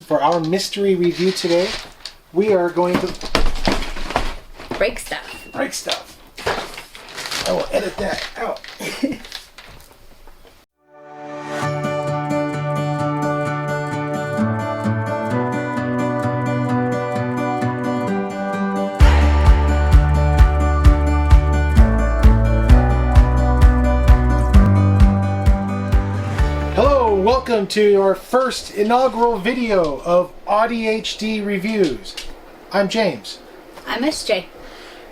For our mystery review today, we are going to break stuff. Break stuff. I will edit that out. Welcome to our first inaugural video of AuDHD reviews. I'm James. I'm SJ.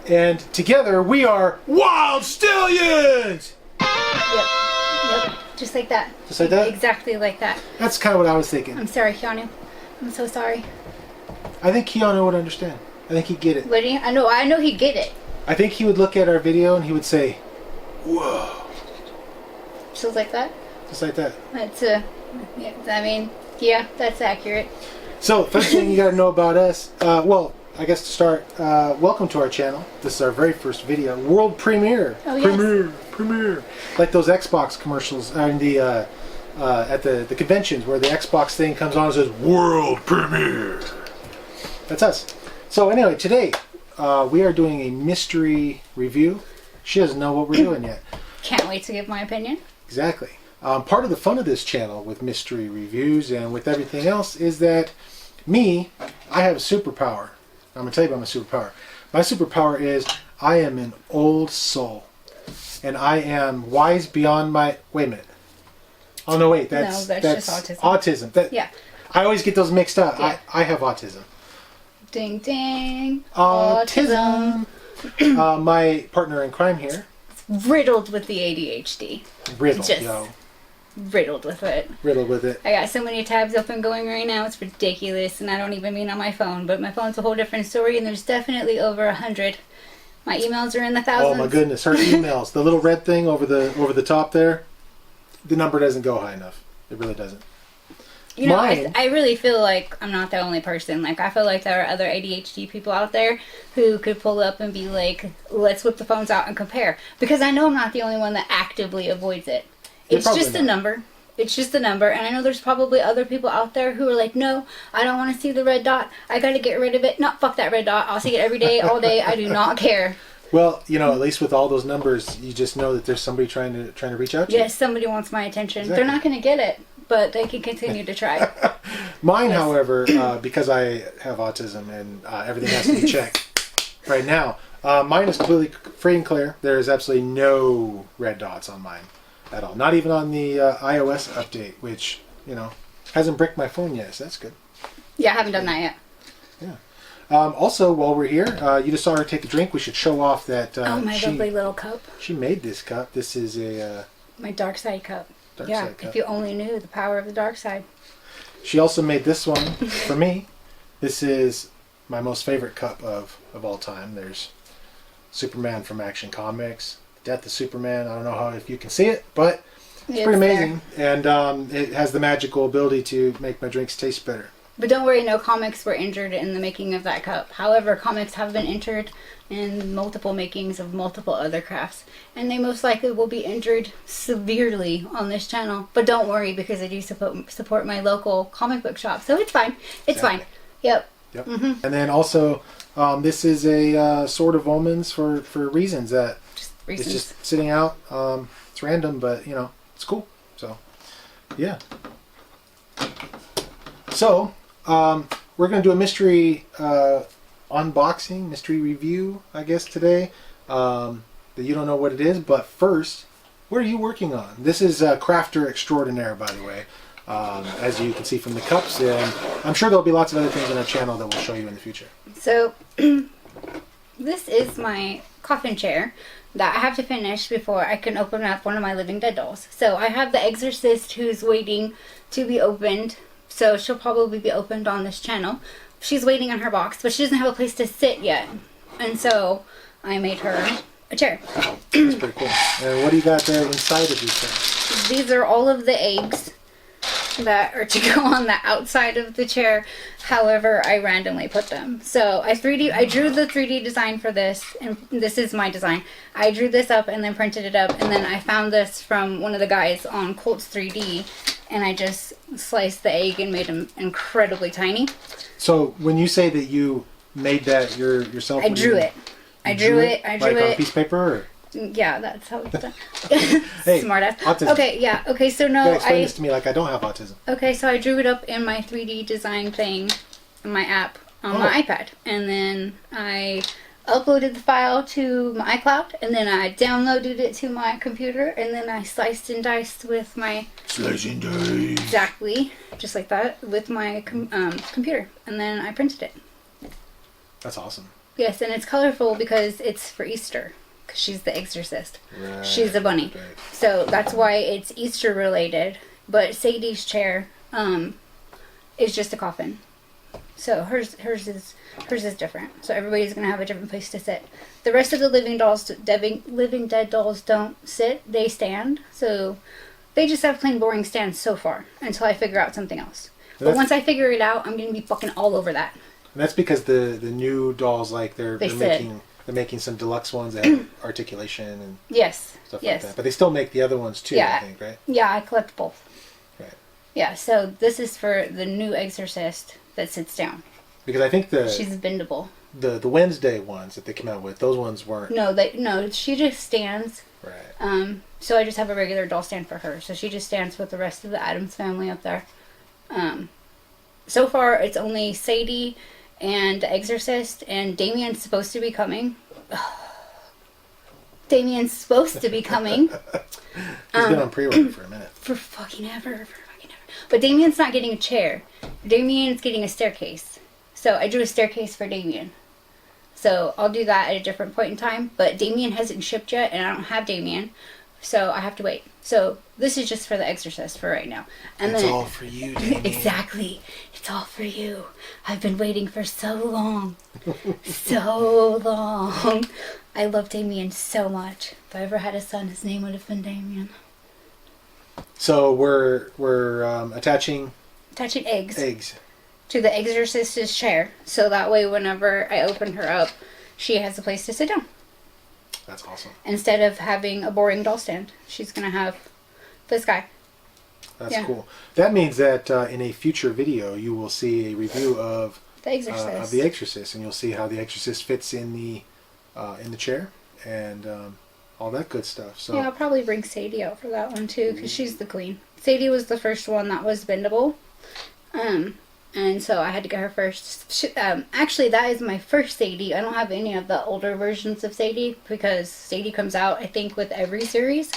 And together we are Wild Stallions! Yep. Just like that. Just like that? Exactly like that. That's kind of what I was thinking. I'm sorry, Keanu. I'm so sorry. I think Keanu would understand. I think he'd get it. Would he? I know he'd get it. I think he would look at our video and he would say, whoa. Just like that? Just like that. That's yeah, that's accurate. So, first thing you gotta know about us, well, I guess to start, welcome to our channel. This is our very first video. World premiere. Oh, yes. Premiere. Like those Xbox commercials and at the conventions where the Xbox thing comes on and says, World premiere. That's us. So anyway, today, we are doing a mystery review. She doesn't know what we're doing yet. Can't wait to give my opinion. Exactly. Part of the fun of this channel with mystery reviews and with everything else is that I have a superpower. I'm going to tell you about my superpower. My superpower is I am an old soul. And I am wise beyond my... Wait a minute. Oh, no, wait. That's just autism. Autism. Yeah. I always get those mixed up. Yeah. I have autism. Ding, ding. Autism. My partner in crime here. Riddled with the ADHD. Riddled with it. Riddled with it. I got so many tabs open going right now, it's ridiculous, and I don't even mean on my phone, but my phone's a whole different story, and there's definitely over 100. My emails are in the thousands. Oh my goodness, her emails. The little red thing over the top there, the number doesn't go high enough. It really doesn't. You know, I really feel like I'm not the only person. Like, I feel like there are other ADHD people out there who could pull up and be like, let's whip the phones out and compare. Because I know I'm not the only one that actively avoids it. It's just a number. It's just a number. And I know there's probably other people out there who are like, no, I don't want to see the red dot. I got to get rid of it. No, fuck that red dot. I'll see it every day, all day. I do not care. Well, you know, at least with all those numbers, you just know that there's somebody trying to reach out to you. Yes, somebody wants my attention. Exactly. They're not going to get it, but they can continue to try. Mine, however, because I have autism and everything has to be checked right now, mine is completely free and clear. There is absolutely no red dots on mine at all. Not even on the iOS update, which, you know, hasn't bricked my phone yet, so that's good. Yeah, I haven't done that yet. Yeah. Also, while we're here, you just saw her take a drink. We should show off that my lovely little cup. She made this cup. This is a... my dark side cup. Dark side cup. If you only knew the power of the dark side. She also made this one for me. This is my most favorite cup of all time. There's Superman from Action Comics. Death of Superman. I don't know if you can see it, but it's pretty amazing. There. And it has the magical ability to make my drinks taste better. But don't worry, no comics were injured in the making of that cup. However, comics have been injured in multiple makings of multiple other crafts. And they most likely will be injured severely on this channel. But don't worry, because I do support my local comic book shop. So it's fine. It's fine. Yep. Mm-hmm. And then also, this is a Sword of Omens for reasons that... It's just sitting out. It's random, but, you know, it's cool. So, yeah. So, we're going to do a mystery unboxing, mystery review, I guess, today. That you don't know what it is, but first, what are you working on? This is Crafter Extraordinaire, by the way, as you can see from the cups. And I'm sure there'll be lots of other things on our channel that we'll show you in the future. So, this is my coffin chair that I have to finish before I can open up one of my Living Dead dolls. So I have the Exorcist who's waiting to be opened. So she'll probably be opened on this channel. She's waiting on her box, but she doesn't have a place to sit yet. And so I made her a chair. That's pretty cool. And what do you got there inside of these things? These are all of the eggs that are to go on the outside of the chair. However, I randomly put them. So I drew the 3D design for this, and this is my design. I drew this up and then printed it up, and then I found this from one of the guys on Colts 3D and I just sliced the egg and made them incredibly tiny. So when you say that you made that yourself, I drew it. I drew it. Like on a piece of paper? Or? Yeah, that's how it's done. Hey, Smartass. autism. Okay, yeah. Okay, so no, explain this to me like I don't have autism. Okay, so I drew it up in my 3D design thing, in my app on my iPad, and then I uploaded the file to my iCloud, and then I downloaded it to my computer, and then I sliced and diced with my slice and dice. Exactly, just like that with my computer, and then I printed it. That's awesome. Yes, and it's colorful because it's for Easter. Because she's the exorcist. Right, she's a bunny. Right. So that's why it's Easter related. But Sadie's chair is just a coffin. So hers is different. So everybody's gonna have a different place to sit. The rest of the living dead dolls don't sit. They stand. So they just have plain boring stands so far until I figure out something else. But once I figure it out, I'm gonna be fucking all over that. And that's because the new dolls, like they're making some deluxe ones that have articulation and stuff like that. But they still make the other ones too, I think, right? Yeah, I collect both. Right. Yeah, so this is for the new exorcist that sits down. Because I think she's bendable. The Wednesday ones that they came out with, those ones weren't. No, she just stands. Right. So I just have a regular doll stand for her. So she just stands with the rest of the Addams family up there. So far it's only Sadie and the Exorcist, and Damien's supposed to be coming. Damien's supposed to be coming. He's been on pre-order for a minute. For fucking ever. But Damien's not getting a chair. Damien's getting a staircase. So I drew a staircase for Damien. So I'll do that at a different point in time. But Damien hasn't shipped yet, and I don't have Damien. So I have to wait. So this is just for the Exorcist for right now. And it's all for you, Damien. Exactly. It's all for you. I've been waiting for so long. So long. I love Damien so much. If I ever had a son, his name would have been Damien. So we're attaching eggs to the Exorcist's chair. So that way whenever I open her up, she has a place to sit down. That's awesome. Instead of having a boring doll stand, she's going to have this guy. That's cool. That means that in a future video, you will see a review of The Exorcist. The Exorcist, and you'll see how the Exorcist fits in the chair and all that good stuff. So yeah, I'll probably bring Sadie out for that one too, because she's the queen. Sadie was the first one that was bendable. And so I had to get her first. Actually, that is my first Sadie. I don't have any of the older versions of Sadie because Sadie comes out, I think, with every series.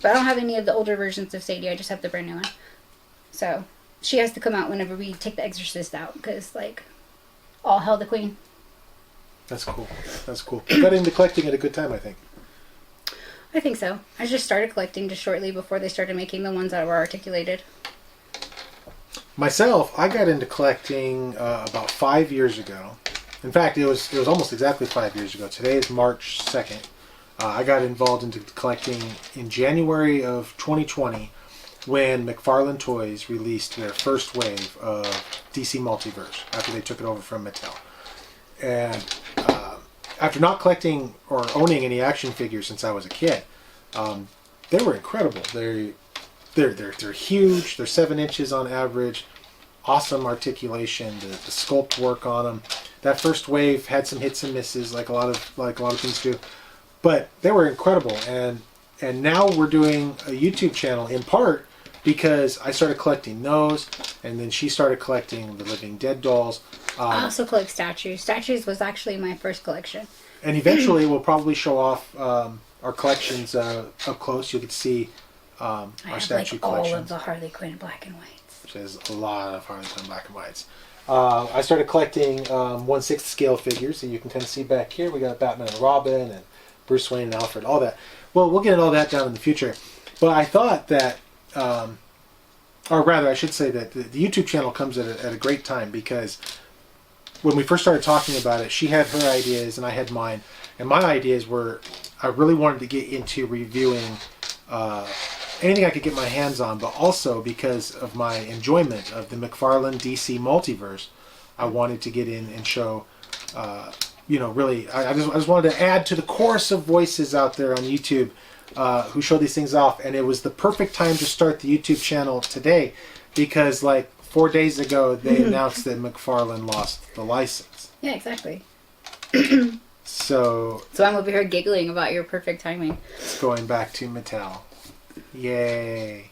But I don't have any of the older versions of Sadie. I just have the brand new one. So she has to come out whenever we take the Exorcist out because, like, all hell the queen. That's cool. That's cool. You got into collecting at a good time, I think. I think so. I just started collecting just shortly before they started making the ones that were articulated. Myself, I got into collecting about 5 years ago. In fact, it was almost exactly 5 years ago. Today is March 2nd. I got involved into collecting in January of 2020 when McFarlane Toys released their first wave of DC Multiverse after they took it over from Mattel. And after not collecting or owning any action figures since I was a kid, they were incredible. They're huge. They're 7 inches on average. Awesome articulation. The sculpt work on them. That first wave had some hits and misses, like a lot of things do, but they were incredible. And now we're doing a YouTube channel in part because I started collecting those, and then she started collecting the Living Dead dolls. I also collect statues. Statues was actually my first collection. And eventually we'll probably show off our collections up close. You'll get to see our statue collection. All of the Harley Quinn black and whites. There's a lot of Harley Quinn black and whites. I started collecting 1/6 scale figures, and you can kind of see back here we got Batman and Robin and Bruce Wayne and Alfred, all that. Well, we'll get all that down in the future. But I thought that, or rather I should say that the YouTube channel comes at a great time because when we first started talking about it, she had her ideas and I had mine. And my ideas were, I really wanted to get into reviewing anything I could get my hands on, but also because of my enjoyment of the McFarlane DC Multiverse, I wanted to get in and show, really, I just wanted to add to the chorus of voices out there on YouTube who showed these things off, and it was the perfect time to start the YouTube channel today, because like 4 days ago they announced that McFarlane lost the license. Yeah, exactly. So I'm over here giggling about your perfect timing. It's going back to Mattel. Yay.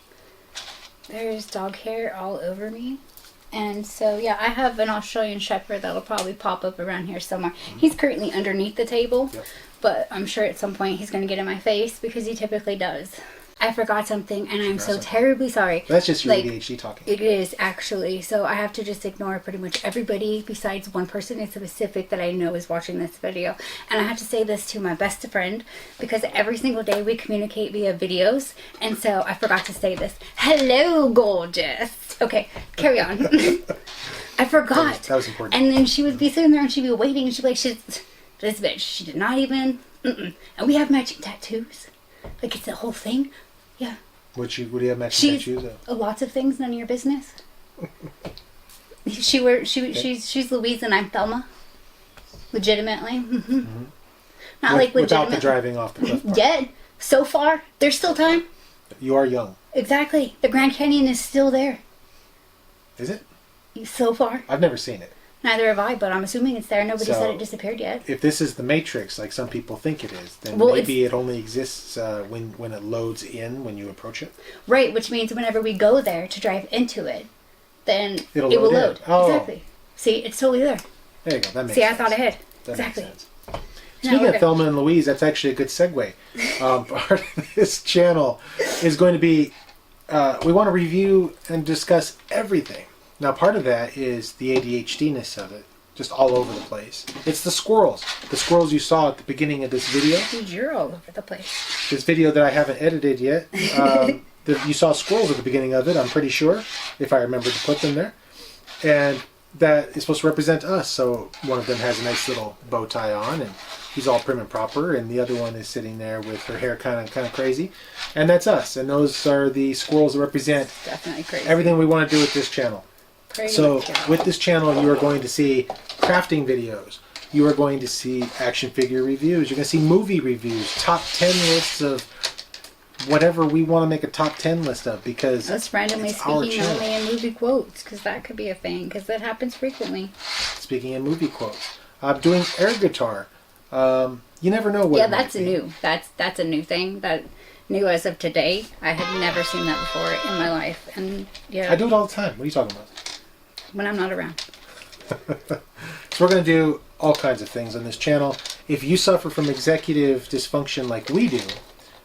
There's dog hair all over me. And so, yeah, I have an Australian Shepherd that'll probably pop up around here somewhere. He's currently underneath the table, but I'm sure at some point he's going to get in my face because he typically does. I forgot something, and I'm so terribly sorry. That's just your ADHD talking. It is, actually. So I have to just ignore pretty much everybody besides one person in specific that I know is watching this video. And I have to say this to my best friend, because every single day we communicate via videos. And so I forgot to say this. Hello, gorgeous. Okay, carry on. I forgot. That was important. And then she would be sitting there and she'd be waiting, and she'd be like, this bitch, she did not even... And we have matching tattoos. Like, it's the whole thing. Yeah. What do you have matching tattoos of? Lots of things, none of your business. She's Louise and I'm Thelma. Legitimately. Not like legitimately. Without the driving off the cliff part. Yet. So far. There's still time. You are young. Exactly. The Grand Canyon is still there. Is it? So far. I've never seen it. Neither have I, but I'm assuming it's there. Nobody said it disappeared yet. If this is the Matrix, like some people think it is, then maybe it only exists when it loads in when you approach it. Right, which means whenever we go there to drive into it, then it will load. Oh. Exactly. See, it's totally there. There you go. That makes sense. See, I thought ahead. That exactly. makes sense. Speaking of Thelma and Louise, that's actually a good segue. Part of this channel is going to be, we want to review and discuss everything. Now, part of that is the ADHD-ness of it, just all over the place. It's the squirrels. The squirrels you saw at the beginning of this video. You're all over the place. This video that I haven't edited yet. You saw squirrels at the beginning of it, I'm pretty sure, if I remember to put them there. And that is supposed to represent us. So one of them has a nice little bow tie on, and he's all prim and proper, and the other one is sitting there with her hair kind of crazy. And that's us. And those are the squirrels that represent definitely crazy. Everything we want to do with this channel. So with this channel, you are going to see crafting videos. You are going to see action figure reviews. You're going to see movie reviews, top 10 lists of whatever we want to make a top 10 list of, because that's randomly speaking only in movie quotes, because that could be a thing, because that happens frequently. Speaking in movie quotes. I'm doing air guitar. You never know what. Yeah, that's new. That's a new thing. That new as of today. I had never seen that before in my life, and yeah. I do it all the time. What are you talking about? When I'm not around. So we're going to do all kinds of things on this channel. If you suffer from executive dysfunction like we do,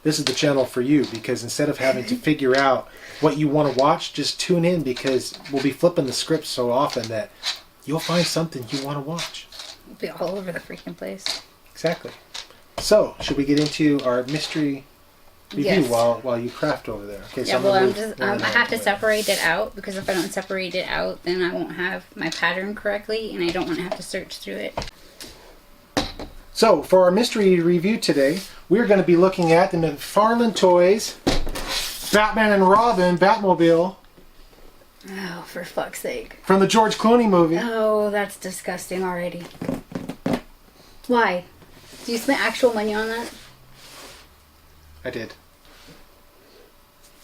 this is the channel for you, because instead of having to figure out what you want to watch, just tune in, because we'll be flipping the script so often that you'll find something you want to watch. We'll be all over the freaking place. Exactly. So, should we get into our mystery review while you craft over there? Okay, yeah, well, I have to separate it out, because if I don't separate it out, then I won't have my pattern correctly, and I don't want to have to search through it. So, for our mystery review today, we're going to be looking at the McFarlane Toys Batman and Robin Batmobile. Oh, for fuck's sake. From the George Clooney movie. Oh, that's disgusting already. Why? Do you spend actual money on that? I did.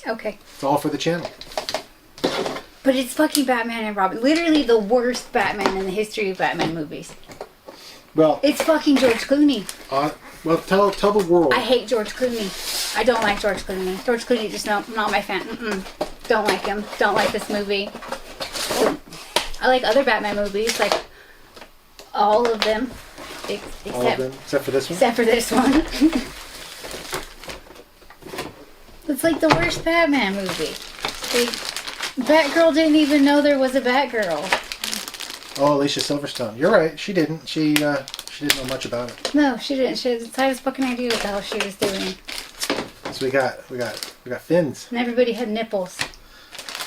Okay. It's all for the channel. But it's fucking Batman and Robin. Literally the worst Batman in the history of Batman movies. Well, it's fucking George Clooney. Well, tell the world. I hate George Clooney. I don't like George Clooney. George Clooney just not my fan. Don't like him. Don't like this movie. I like other Batman movies, like all of them. Except for this one? Except for this one. It's like the worst Batman movie. Batgirl didn't even know there was a Batgirl. Oh, Alicia Silverstone. You're right. She didn't. She didn't know much about it. No, she didn't. She had the tightest fucking idea what the hell she was doing. So we got fins. And everybody had nipples.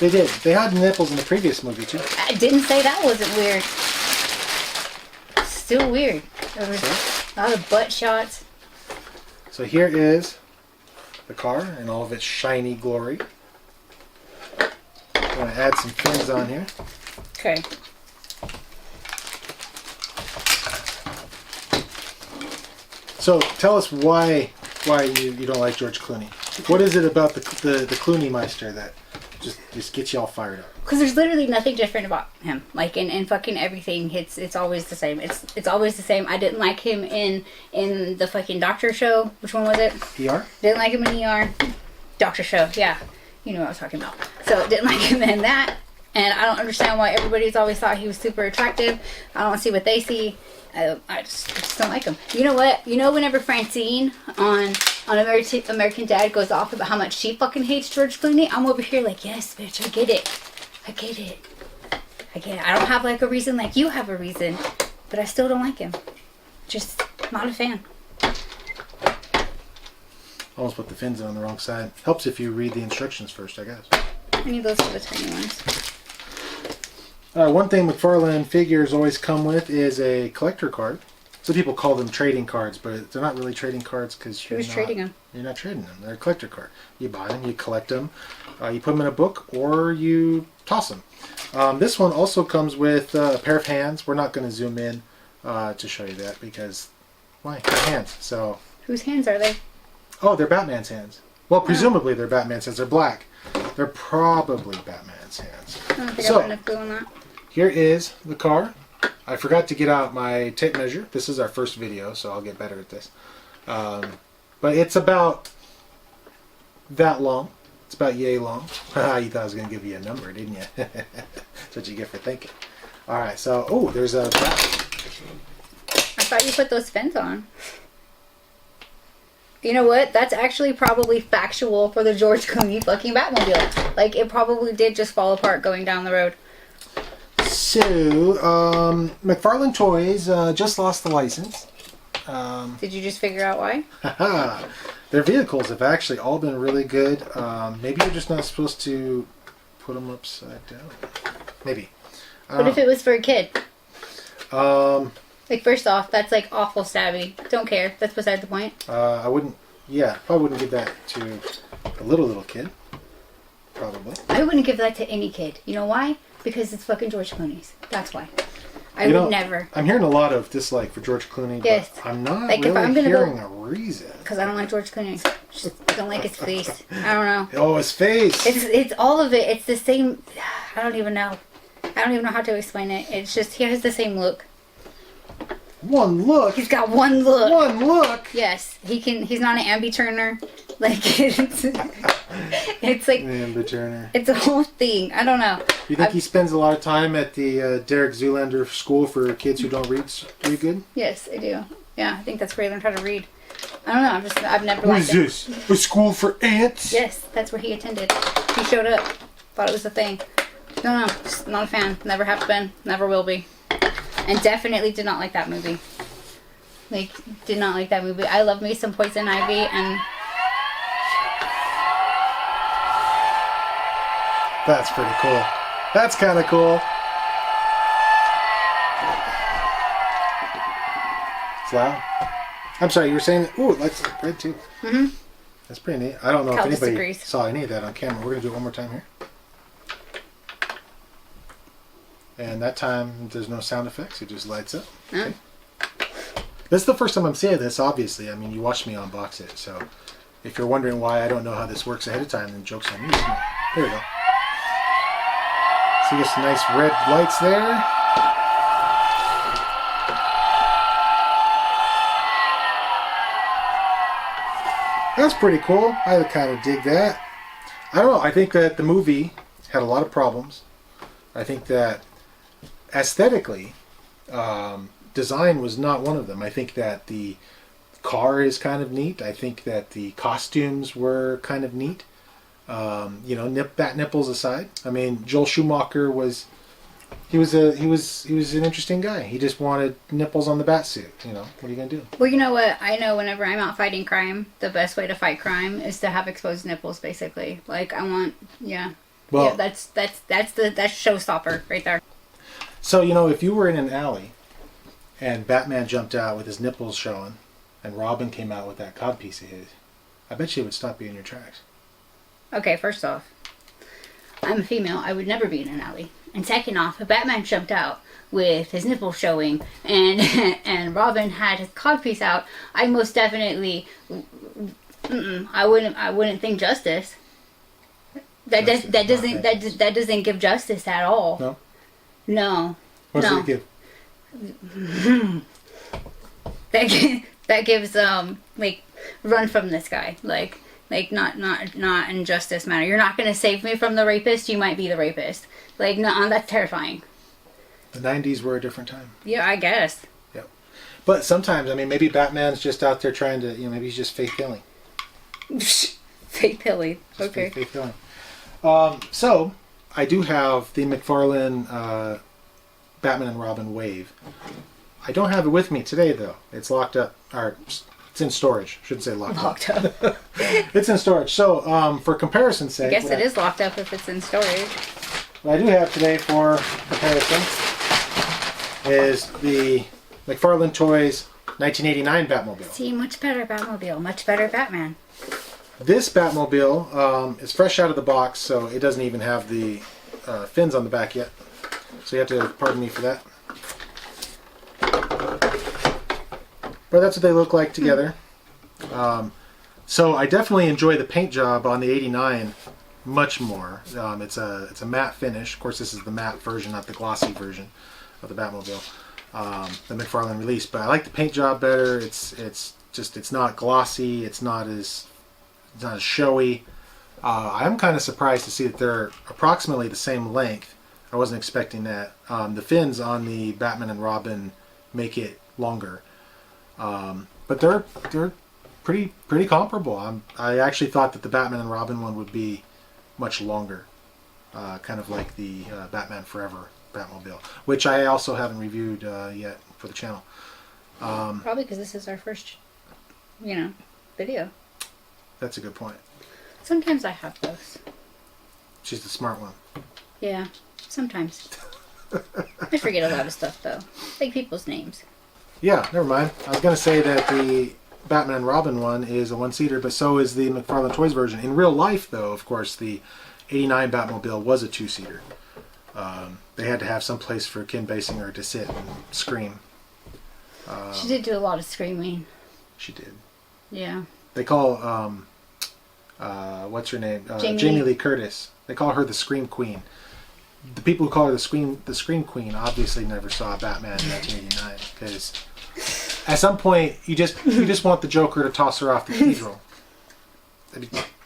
They did. They had nipples in the previous movie too. I didn't say that wasn't weird. Still weird. There was a lot of butt shots. So here is the car in all of its shiny glory. I'm going to add some fins on here. Okay. So tell us why why you don't like George Clooney. What is it about the Clooney Meister that just gets you all fired up? Because there's literally nothing different about him. Like in fucking everything, it's always the same. It's always the same. I didn't like him in the fucking Doctor Show. Which one was it? ER? Didn't like him in ER. Doctor Show, yeah. You know what I was talking about. So didn't like him in that. And I don't understand why everybody's always thought he was super attractive. I don't see what they see. I just don't like him. You know what? You know whenever Francine on American Dad goes off about how much she fucking hates George Clooney, I'm over here like, yes, bitch, I get it. I get it. I don't have like a reason like you have a reason, but I still don't like him. Just not a fan. Almost put the fins on the wrong side. Helps if you read the instructions first, I guess. I need those for the tiny ones. One thing McFarlane figures always come with is a collector card. Some people call them trading cards, but they're not really trading cards because Who's trading them? You're not trading them. They're a collector card. You buy them, you collect them, you put them in a book, or you toss them. This one also comes with a pair of hands. We're not going to zoom in to show you that because why? They're hands. So whose hands are they? Oh, they're Batman's hands. Well, presumably they're Batman's hands. They're black. They're probably Batman's hands. I don't think I have enough glue on that. Here is the car. I forgot to get out my tape measure. This is our first video, so I'll get better at this. But it's about that long. It's about yay long. You thought I was going to give you a number, didn't you? That's what you get for thinking. All right, so, oh, there's a bat. I thought you put those fins on. You know what? That's actually probably factual for the George Clooney fucking Batmobile. Like, it probably did just fall apart going down the road. So, McFarlane Toys just lost the license. Did you just figure out why? Their vehicles have actually all been really good. Maybe you're just not supposed to put them upside down. Maybe. What if it was for a kid? Like, first off, that's like awful stabby. Don't care. That's beside the point. I wouldn't. Yeah, I wouldn't give that to a little kid. Probably. I wouldn't give that to any kid. You know why? Because it's fucking George Clooney's. That's why. I would never. I'm hearing a lot of dislike for George Clooney, yes. But I'm not like really hearing a reason. Because I don't like George Clooney. Just don't like his face. I don't know. Oh, his face. It's all of it. It's the same. I don't even know. I don't even know how to explain it. It's just he has the same look. One look. He's got one look. One look. Yes, he can. He's not an ambi-turner. Like it's like ambi-turner. It's a whole thing. I don't know. You think he spends a lot of time at the Derek Zoolander School for kids who don't read good? Yes, I do. Yeah, I think that's where he learned how to read. I don't know. I've never. What is this? A school for ants? Yes, that's where he attended. He showed up. Thought it was a thing. No, just not a fan. Never have been. Never will be. And definitely did not like that movie. Like, did not like that movie. I love me some Poison Ivy and... That's pretty cool. That's kind of cool. It's loud. I'm sorry, you were saying... Ooh, that's red too. Mm-hmm. That's pretty neat. I don't know if anybody saw any of that on camera. We're going to do it one more time here. And that time, there's no sound effects. It just lights up. Okay. This is the first time I'm seeing this, obviously. I mean, you watched me unbox it. So if you're wondering why I don't know how this works ahead of time, then joke's on me. Here we go. See some nice red lights there. That's pretty cool. I kind of dig that. I don't know. I think that the movie had a lot of problems. I think that aesthetically, design was not one of them. I think that the car is kind of neat. I think that the costumes were kind of neat. You know, bat nipples aside. I mean, Joel Schumacher was an interesting guy. He just wanted nipples on the bat suit. You know, what are you gonna do? Well, you know what? I know whenever I'm out fighting crime, the best way to fight crime is to have exposed nipples. Basically, like I want, yeah. Well, yeah, that's showstopper right there. So, you know, if you were in an alley and Batman jumped out with his nipples showing and Robin came out with that cod piece of his, I bet you would stop you in your tracks. Okay, first off, I'm a female. I would never be in an alley. And second off, if Batman jumped out with his nipples showing and Robin had his cod piece out, I most definitely I wouldn't think justice. That doesn't give justice at all. No. No. What does it give? That gives like run from this guy, like not in justice manner. You're not gonna save me from the rapist. You might be the rapist. Like no, that's terrifying. The 90s were a different time. Yeah, I guess. Yep. But sometimes, I mean, maybe Batman's just out there trying to, maybe he's just faith healing. Faith healing. Okay. Faith healing. So I do have the McFarlane Batman and Robin Wave. I don't have it with me today, though. It's locked up. Or it's in storage. Shouldn't say locked up. It's in storage. So, for comparison's sake... I guess it is locked up if it's in storage. What I do have today for comparison is the McFarlane Toys 1989 Batmobile. See, much better Batmobile. Much better Batman. This Batmobile is fresh out of the box, so it doesn't even have the fins on the back yet. So you have to pardon me for that. But that's what they look like together. So I definitely enjoy the paint job on the 89 much more. It's a matte finish. Of course, this is the matte version, not the glossy version of the Batmobile, the McFarlane release. But I like the paint job better. It's not glossy. It's not as showy. I'm kind of surprised to see that they're approximately the same length. I wasn't expecting that. The fins on the Batman and Robin make it longer, but they're pretty comparable. I actually thought that the Batman and Robin one would be much longer, kind of like the Batman Forever Batmobile, which I also haven't reviewed yet for the channel. Probably because this is our first, video. That's a good point. Sometimes I have those. She's the smart one. Yeah, sometimes. I forget a lot of stuff, though. Like people's names. Yeah, never mind. I was going to say that the Batman and Robin one is a one-seater, but so is the McFarlane Toys version. In real life, though, of course, the 89 Batmobile was a two-seater. They had to have some place for Kim Basinger to sit and scream. She did do a lot of screaming. She did. Yeah. They call, what's her name? Jamie Lee Curtis. They call her the Scream Queen. The people who call her the Scream Queen obviously never saw Batman in 1989, because at some point you just want the Joker to toss her off the cathedral.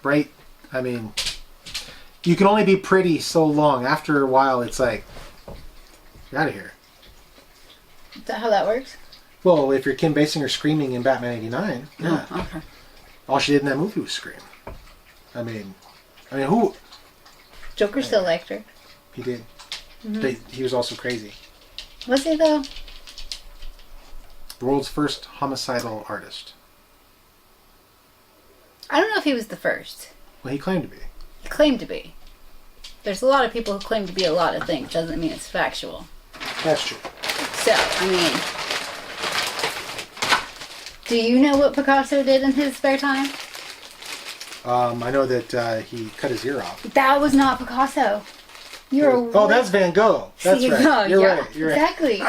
Right? I mean, you can only be pretty so long. After a while, it's like, you're out of here. Is that how that works? Well, if you're Kim Basinger screaming in Batman 89, yeah. Oh, okay. All she did in that movie was scream. I mean, who? Joker still liked her. He did. Mm-hmm. He was also crazy. Was he, though? The world's first homicidal artist. I don't know if he was the first. Well, he claimed to be. He claimed to be. There's a lot of people who claim to be a lot of things. Doesn't mean it's factual. That's true. So, I mean... Do you know what Picasso did in his spare time? I know that he cut his ear off. That was not Picasso. That's Van Gogh. That's right. You're right. Exactly.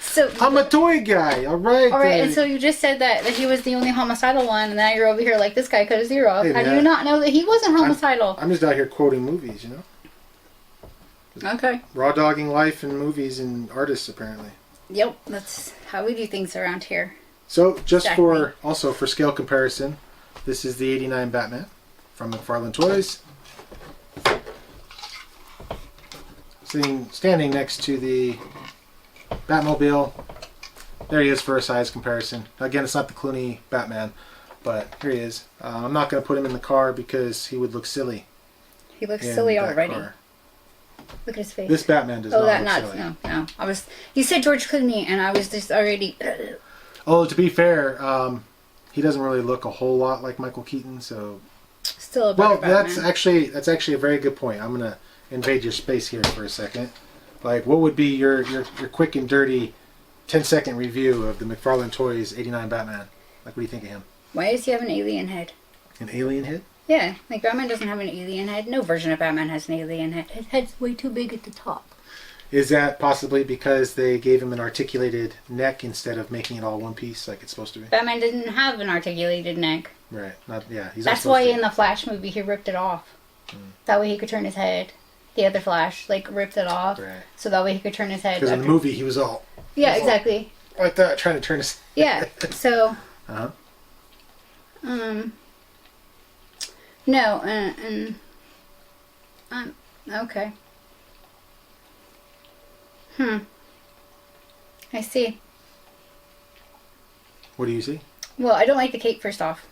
So I'm a toy guy. All right. All right. And so you just said that he was the only homicidal one, and now you're over here like this guy cut his ear off. Hey, how do you not know that he wasn't homicidal? I'm just out here quoting movies, Okay. Raw dogging life in movies and artists, apparently. Yep. That's how we do things around here. So, just for scale comparison, this is the 89 Batman from McFarlane Toys. Standing next to the Batmobile. There he is for a size comparison. Again, it's not the Clooney Batman, but here he is. I'm not going to put him in the car because he would look silly. He looks silly already. Car. Look at his face. This Batman does not look silly. No. You said George Clooney, and I was just already... Although, to be fair, he doesn't really look a whole lot like Michael Keaton, so... Still a better Batman. That's actually a very good point. I'm going to invade your space here for a second. Like, what would be your quick and dirty 10-second review of the McFarlane Toys 89 Batman? Like, what do you think of him? Why does he have an alien head? An alien head? Yeah, like Batman doesn't have an alien head. No version of Batman has an alien head. His head's way too big at the top. Is that possibly because they gave him an articulated neck instead of making it all one piece like it's supposed to be? Batman didn't have an articulated neck. Right. That's why in the Flash movie he ripped it off. That way he could turn his head. The other Flash, like, ripped it off. Right. So that way he could turn his head. Because in the movie he was all... Yeah, exactly. All like that, trying to turn his... Yeah, so... No, okay. I see. What do you see? Well, I don't like the cape, first off.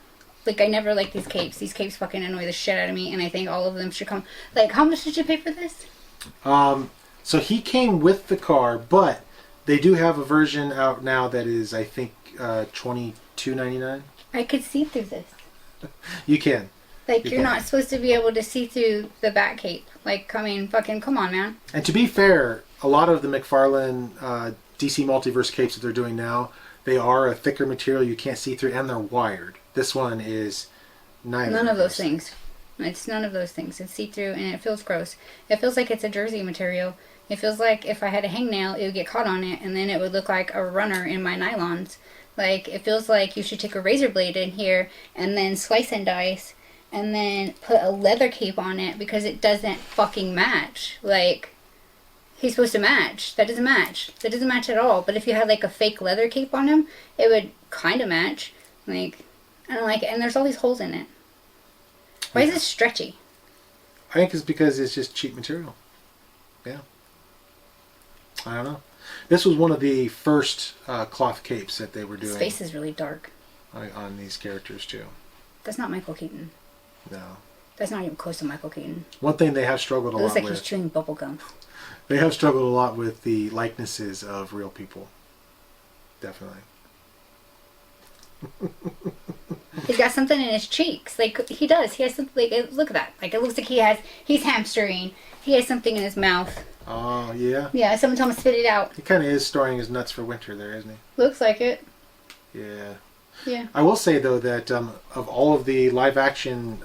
Like, I never like these capes. These capes fucking annoy the shit out of me, and I think all of them should come... Like, how much did you pay for this? So he came with the car, but they do have a version out now that is, I think, $22.99. I could see through this. You can. Like, you're not supposed to be able to see through the bat cape. Like, I mean, fucking, come on, man. And to be fair, a lot of the McFarlane DC Multiverse capes that they're doing now, they are a thicker material you can't see through, and they're wired. This one is neither. None of those things. It's none of those things. It's see-through, and it feels gross. It feels like it's a jersey material. It feels like if I had a hangnail, it would get caught on it, and then it would look like a runner in my nylons. Like, it feels like you should take a razor blade in here, and then slice and dice, and then put a leather cape on it, because it doesn't fucking match. Like, he's supposed to match. That doesn't match. That doesn't match at all. But if you had, like, a fake leather cape on him, it would kind of match. Like, I don't like it. And there's all these holes in it. Why is it stretchy? I think it's because it's just cheap material. Yeah. I don't know. This was one of the first cloth capes that they were doing. His face is really dark. On these characters, too. That's not Michael Keaton. No. That's not even close to Michael Keaton. One thing they have struggled a lot with... It looks like he's chewing bubble gum. They have struggled a lot with the likenesses of real people. Definitely. He's got something in his cheeks. Like, he does. He has something... Like, look at that. Like, it looks like he's hamstering. He has something in his mouth. Oh, yeah? Yeah, someone tell him to spit it out. He kind of is storing his nuts for winter there, isn't he? Looks like it. Yeah. Yeah. I will say, though, that of all of the live-action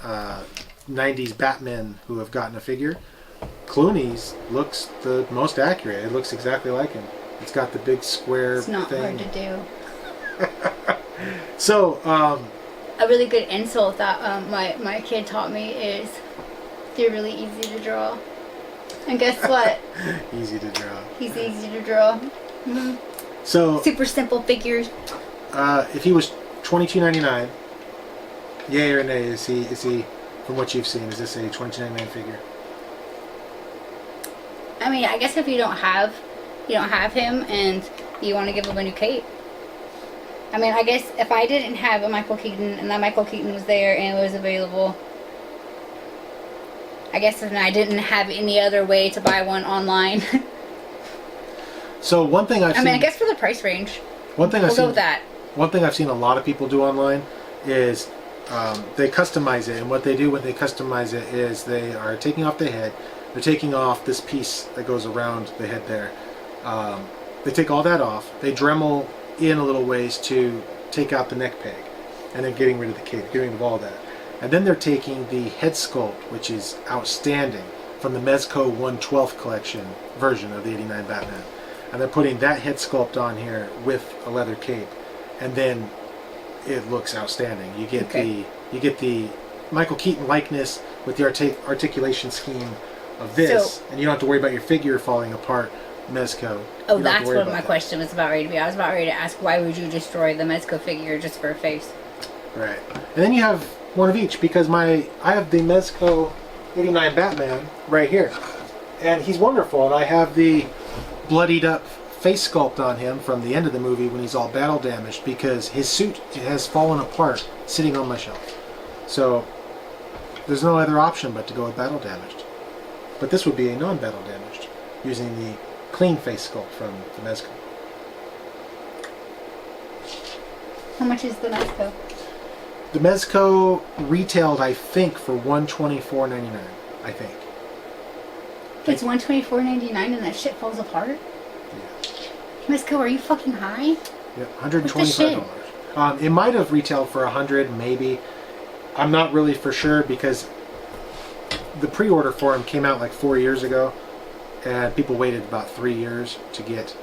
90s Batmen who have gotten a figure, Clooney's looks the most accurate. It looks exactly like him. It's got the big square thing. It's not hard to do. So, a really good insult that my kid taught me is, they're really easy to draw. And guess what? Easy to draw. He's easy to draw. Mm-hmm. So, super simple figures. If he was $22.99, yay or nay? Is he? From what you've seen, is this a $22.99 figure? I mean, I guess if you don't have him and you want to give him a new cape. I mean, I guess if I didn't have a Michael Keaton and that Michael Keaton was there and it was available, I guess if I didn't have any other way to buy one online. So one thing I've seen... I guess for the price range. One thing we'll go with that. One thing I've seen a lot of people do online is they customize it, and what they do when they customize it is they are taking off the head, they're taking off this piece that goes around the head there. They take all that off, they Dremel in a little ways to take out the neck peg, and then getting rid of the cape, getting rid of all that. And then they're taking the head sculpt, which is outstanding, from the Mezco 1/12 collection version of the '89 Batman, and they're putting that head sculpt on here with a leather cape, and then it looks outstanding. You get the Michael Keaton likeness with the articulation scheme of this, and you don't have to worry about your figure falling apart. Mezco. Oh, that's what my question was about ready to be. I was about ready to ask, why would you destroy the Mezco figure just for a face? Right. And then you have one of each, because I have the Mezco '89 Batman right here, and he's wonderful. And I have the bloodied up face sculpt on him from the end of the movie when he's all battle damaged, because his suit has fallen apart sitting on my shelf. So there's no other option but to go with battle damaged. But this would be a non-battle damaged, using the clean face sculpt from the Mezco. How much is the Mezco? The Mezco retailed, I think, for $124.99. I think. It's $124.99 and that shit falls apart? Yeah. Mezco, are you fucking high? Yeah, $125. It might have retailed for $100, maybe. I'm not really for sure, because the pre-order for him came out like 4 years ago, and people waited about 3 years to get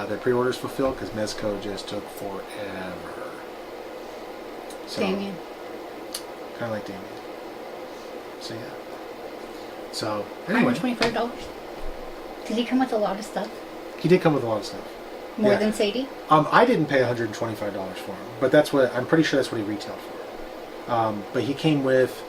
their pre-orders fulfilled because Mezco just took forever. So, Damien. Kind of like Damien. So yeah. So anyway, $125. Did he come with a lot of stuff? He did come with a lot of stuff. More than Sadie? I didn't pay $125 for him, but I'm pretty sure that's what he retailed for. But he came with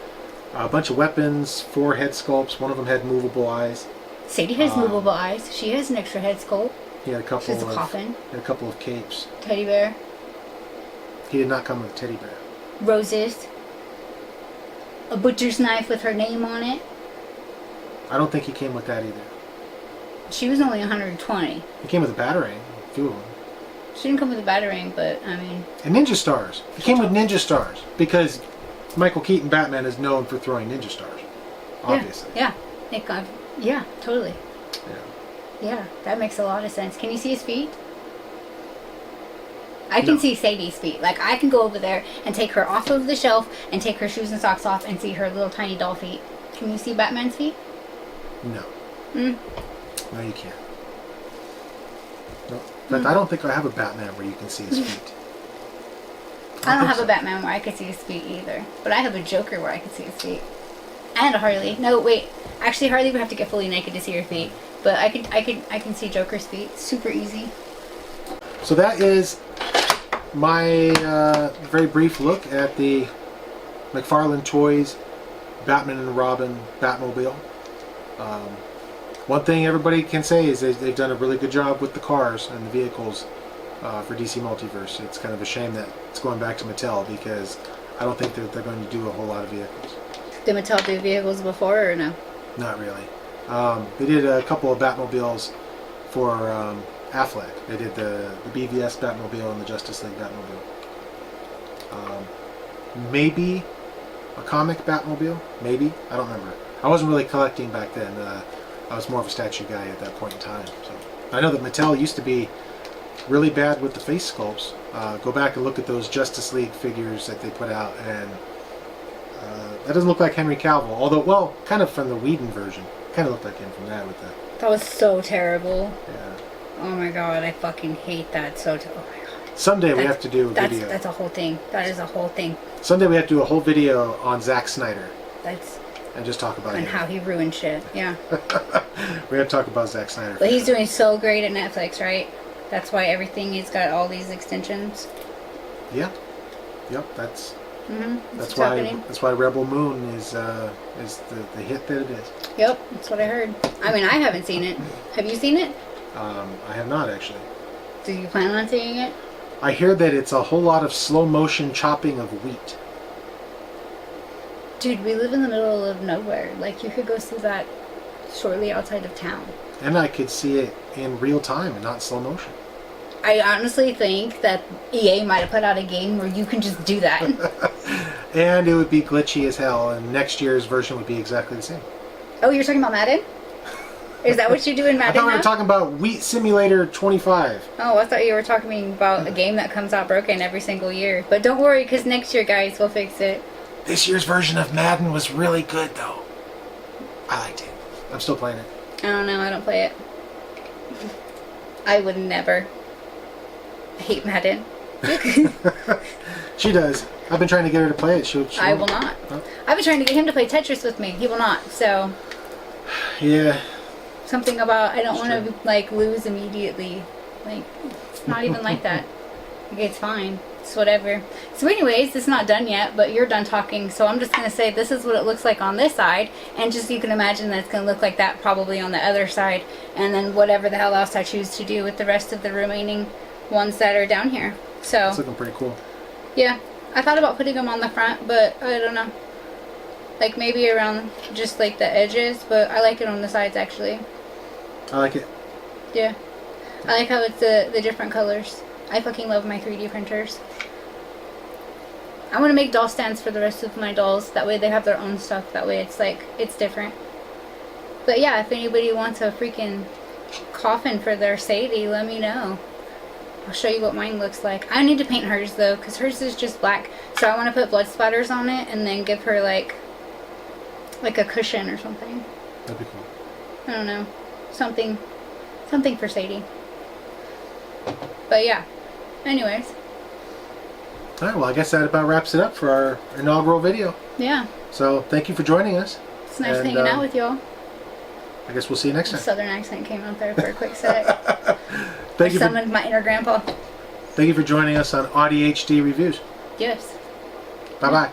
a bunch of weapons, 4 head sculpts. One of them had movable eyes. Sadie has movable eyes. She has an extra head sculpt. He had a couple. She has a coffin. He had a couple of capes. Teddy bear. He did not come with a teddy bear. Roses. A butcher's knife with her name on it. I don't think he came with that either. She was only 120. He came with a batarang, a few of them. She didn't come with a batarang, but I mean... And ninja stars. He came with ninja stars because Michael Keaton Batman is known for throwing ninja stars. Obviously. Yeah. Thank God. Yeah, totally. Yeah. Yeah, that makes a lot of sense. Can you see his feet? I can see Sadie's feet. Like, I can go over there and take her off of the shelf and take her shoes and socks off and see her little tiny doll feet. Can you see Batman's feet? No. Mm. No, you can't. No. In fact, I don't think I have a Batman where you can see his feet. I don't have a Batman where I can see his feet either. But I have a Joker where I can see his feet. And a Harley. No, wait. Actually, Harley would have to get fully naked to see her feet. But I can see Joker's feet. Super easy. So that is my very brief look at the McFarlane Toys Batman and Robin Batmobile. One thing everybody can say is they've done a really good job with the cars and the vehicles for DC Multiverse. It's kind of a shame that it's going back to Mattel because I don't think that they're going to do a whole lot of vehicles. Did Mattel do vehicles before or no? Not really. They did a couple of Batmobiles for Affleck. They did the BVS Batmobile and the Justice League Batmobile. Maybe a comic Batmobile? Maybe? I don't remember. I wasn't really collecting back then. I was more of a statue guy at that point in time. So I know that Mattel used to be really bad with the face sculpts. Go back and look at those Justice League figures that they put out, and that doesn't look like Henry Cavill. Although, well, kind of from the Whedon version. Kind of looked like him from that with the... That was so terrible. Yeah. Oh my god, I fucking hate that so... Oh my god. Someday we have to do a video. That's a whole thing. That is a whole thing. Someday we have to do a whole video on Zack Snyder. That's... And just talk about and him. how he ruined shit. Yeah. We have to talk about Zack Snyder. But he's doing so great at Netflix, right? That's why everything, he's got all these extensions. Yeah. Yep, that's... Mm-hmm. That's why Rebel Moon is the hit that it is. Yep, that's what I heard. I mean, I haven't seen it. Have you seen it? I have not, actually. Do you plan on seeing it? I hear that it's a whole lot of slow motion chopping of wheat. Dude, we live in the middle of nowhere. Like, you could go see that shortly outside of town. And I could see it in real time and not slow motion. I honestly think that EA might have put out a game where you can just do that. And it would be glitchy as hell, and next year's version would be exactly the same. Oh, you're talking about Madden? Is that what you do in Madden I thought we now? were talking about Wheat Simulator 25. Oh, I thought you were talking about a game that comes out broken every single year. But don't worry, because next year, guys, we'll fix it. This year's version of Madden was really good, though. I liked it. I'm still playing it. I don't know, I don't play it. I would never. I hate Madden. She does. I've been trying to get her to play it. I will not. Huh? I've been trying to get him to play Tetris with me. He will not. So Yeah. something about I don't want to like lose immediately. Like it's not even like that. Like, it's fine. It's whatever. So anyways, it's not done yet, but you're done talking. So I'm just gonna say this is what it looks like on this side, and just you can imagine that it's gonna look like that probably on the other side, and then whatever the hell else I choose to do with the rest of the remaining ones that are down here. So It's looking pretty cool. yeah, I thought about putting them on the front, but I don't know. Like maybe around just like the edges, but I like it on the sides actually. I like it. Yeah, I like how it's the different colors. I fucking love my 3D printers. I want to make doll stands for the rest of my dolls. That way they have their own stuff. That way it's like, it's different. But yeah, if anybody wants a freaking coffin for their Sadie, let me know. I'll show you what mine looks like. I need to paint hers though, because hers is just black. So I want to put blood splatters on it and then give her like a cushion or something. That'd be cool. I don't know. something for Sadie. But yeah. Anyways. All right, well, I guess that about wraps it up for our inaugural video. Yeah. So, thank you for joining us. It's nice hanging out with y'all. I guess we'll see you next time. Southern accent came out there for a quick sec. Thank you. Summoned my inner grandpa. Thank you for joining us on AuDHD Reviews. Yes. Bye-bye.